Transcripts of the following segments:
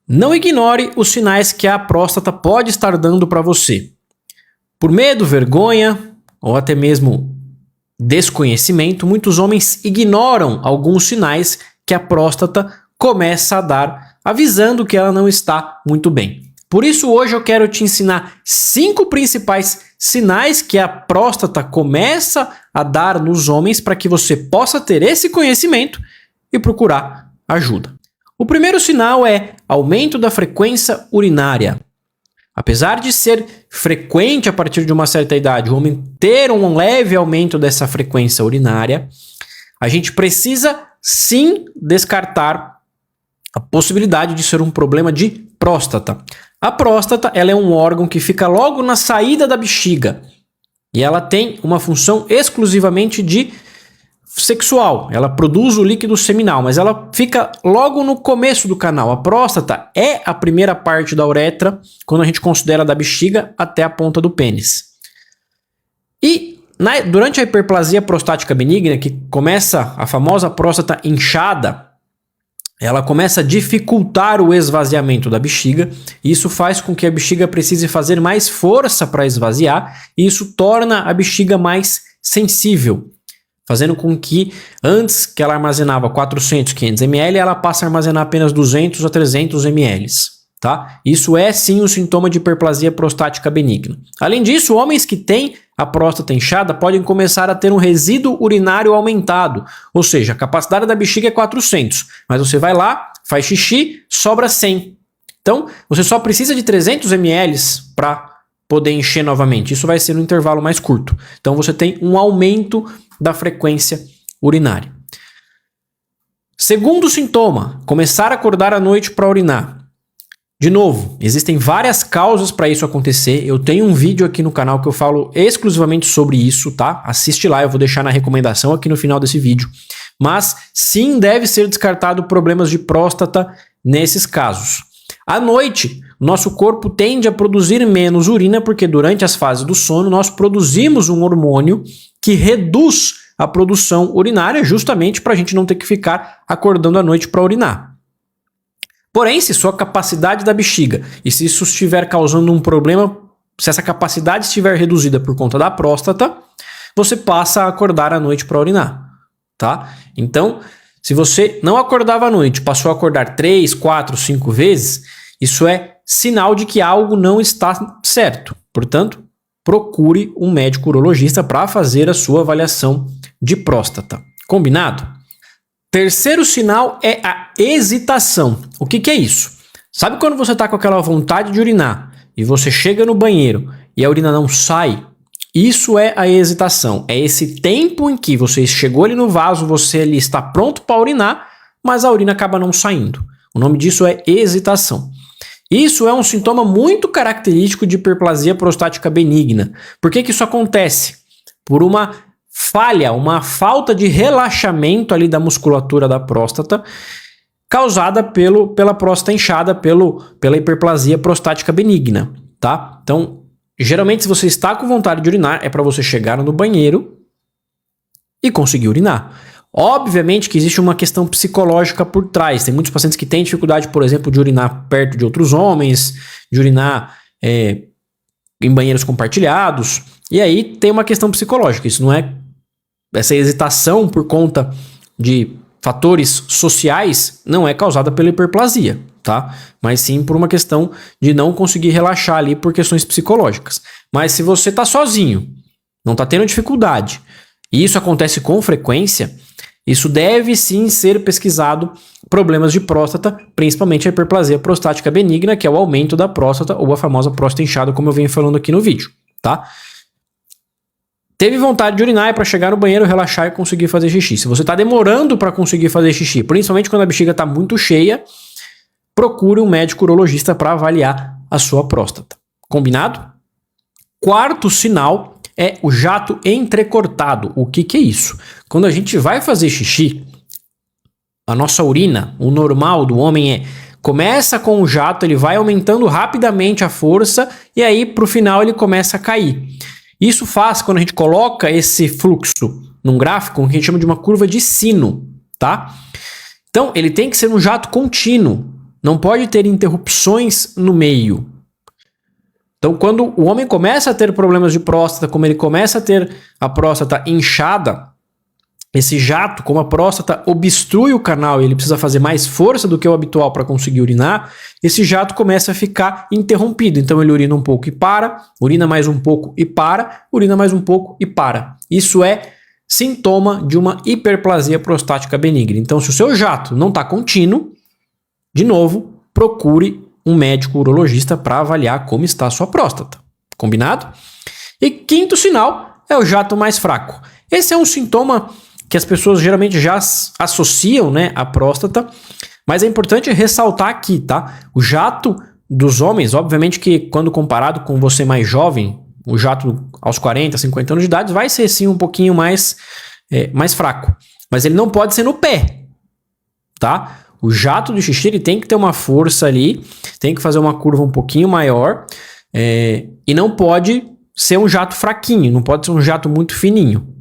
Não ignore os sinais que a próstata pode estar dando para você. Por medo, vergonha ou até mesmo desconhecimento, muitos homens ignoram alguns sinais que a próstata começa a dar, avisando que ela não está muito bem. Por isso, hoje eu quero te ensinar 5 principais sinais que a próstata começa a dar nos homens para que você possa ter esse conhecimento e procurar ajuda. O primeiro sinal é aumento da frequência urinária. Apesar de ser frequente a partir de uma certa idade o homem ter um leve aumento dessa frequência urinária, a gente precisa sim descartar a possibilidade de ser um problema de próstata. A próstata, ela é um órgão que fica logo na saída da bexiga e ela tem uma função exclusivamente de sexual. Ela produz o líquido seminal, mas ela fica logo no começo do canal. A próstata é a primeira parte da uretra quando a gente considera da bexiga até a ponta do pênis. E durante a hiperplasia prostática benigna, que começa a famosa próstata inchada, ela começa a dificultar o esvaziamento da bexiga. Isso faz com que a bexiga precise fazer mais força para esvaziar, e isso torna a bexiga mais sensível, fazendo com que antes que ela armazenava 400, 500 ml, ela passe a armazenar apenas 200 a 300 ml. Tá? Isso é sim um sintoma de hiperplasia prostática benigna. Além disso, homens que têm a próstata inchada podem começar a ter um resíduo urinário aumentado, ou seja, a capacidade da bexiga é 400, mas você vai lá, faz xixi, sobra 100. Então, você só precisa de 300 ml para poder encher novamente. Isso vai ser no intervalo mais curto. Então, você tem um aumento da frequência urinária. Segundo sintoma, começar a acordar à noite para urinar. De novo, existem várias causas para isso acontecer. Eu tenho um vídeo aqui no canal que eu falo exclusivamente sobre isso, tá? Assiste lá, eu vou deixar na recomendação aqui no final desse vídeo. Mas sim, deve ser descartado problemas de próstata nesses casos. À noite, nosso corpo tende a produzir menos urina porque durante as fases do sono nós produzimos um hormônio que reduz a produção urinária justamente para a gente não ter que ficar acordando à noite para urinar. Porém, se sua capacidade da bexiga e se isso estiver causando um problema, se essa capacidade estiver reduzida por conta da próstata, você passa a acordar à noite para urinar, tá? Então, se você não acordava à noite, passou a acordar 3, 4, 5 vezes, isso é sinal de que algo não está certo. Portanto, procure um médico urologista para fazer a sua avaliação de próstata. Combinado? Terceiro sinal é a hesitação. O que é isso? Sabe quando você está com aquela vontade de urinar e você chega no banheiro e a urina não sai? Isso é a hesitação. É esse tempo em que você chegou ali no vaso, você ali está pronto para urinar, mas a urina acaba não saindo. O nome disso é hesitação. Isso é um sintoma muito característico de hiperplasia prostática benigna. Por que isso acontece? Por uma falha, uma falta de relaxamento ali da musculatura da próstata, causada pela próstata inchada, pela hiperplasia prostática benigna, tá? Então, geralmente, se você está com vontade de urinar, é para você chegar no banheiro e conseguir urinar. Obviamente que existe uma questão psicológica por trás. Tem muitos pacientes que têm dificuldade, por exemplo, de urinar perto de outros homens, de urinar em banheiros compartilhados. E aí tem uma questão psicológica. Isso não é essa hesitação por conta de fatores sociais, não é causada pela hiperplasia, tá? Mas sim por uma questão de não conseguir relaxar ali por questões psicológicas. Mas se você tá sozinho, não tá tendo dificuldade, e isso acontece com frequência, isso deve sim ser pesquisado problemas de próstata, principalmente a hiperplasia prostática benigna, que é o aumento da próstata ou a famosa próstata inchada, como eu venho falando aqui no vídeo, tá? Teve vontade de urinar para chegar no banheiro, relaxar e conseguir fazer xixi. Se você está demorando para conseguir fazer xixi, principalmente quando a bexiga está muito cheia, procure um médico urologista para avaliar a sua próstata. Combinado? Quarto sinal é o jato entrecortado. O que é isso? Quando a gente vai fazer xixi, a nossa urina, o normal do homem começa com o jato, ele vai aumentando rapidamente a força e aí pro final ele começa a cair. Isso faz, quando a gente coloca esse fluxo num gráfico, que a gente chama de uma curva de sino, tá? Então, ele tem que ser um jato contínuo. não pode ter interrupções no meio. Então, quando o homem começa a ter problemas de próstata, como ele começa a ter a próstata inchada, esse jato, como a próstata obstrui o canal e ele precisa fazer mais força do que o habitual para conseguir urinar, esse jato começa a ficar interrompido. Então ele urina um pouco e para, urina mais um pouco e para, urina mais um pouco e para. Isso é sintoma de uma hiperplasia prostática benigna. Então, se o seu jato não está contínuo, de novo, procure um médico urologista para avaliar como está a sua próstata. Combinado? E quinto sinal é o jato mais fraco. Esse é um sintoma que as pessoas geralmente já associam, né, à próstata, mas é importante ressaltar aqui, tá? O jato dos homens, obviamente que quando comparado com você mais jovem, o jato aos 40, 50 anos de idade vai ser sim um pouquinho mais fraco, mas ele não pode ser no pé, tá? O jato do xixi ele tem que ter uma força ali, tem que fazer uma curva um pouquinho maior e não pode ser um jato fraquinho, não pode ser um jato muito fininho.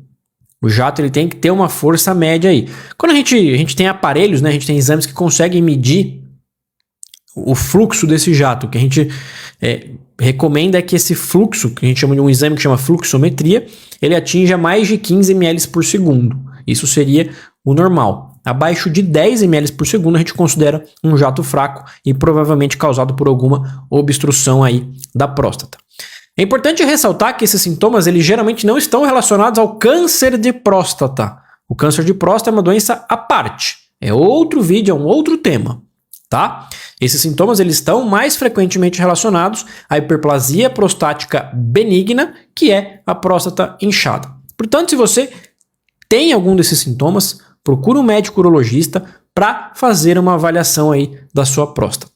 O jato ele tem que ter uma força média aí. Quando a gente tem aparelhos, né, a gente tem exames que conseguem medir o fluxo desse jato. O que a gente recomenda é que esse fluxo, que a gente chama de um exame que chama fluxometria, ele atinja mais de 15 ml por segundo. Isso seria o normal. Abaixo de 10 ml por segundo a gente considera um jato fraco e provavelmente causado por alguma obstrução aí da próstata. É importante ressaltar que esses sintomas eles geralmente não estão relacionados ao câncer de próstata. O câncer de próstata é uma doença à parte. É outro vídeo, é um outro tema, tá? Esses sintomas eles estão mais frequentemente relacionados à hiperplasia prostática benigna, que é a próstata inchada. Portanto, se você tem algum desses sintomas, procure um médico urologista para fazer uma avaliação aí da sua próstata.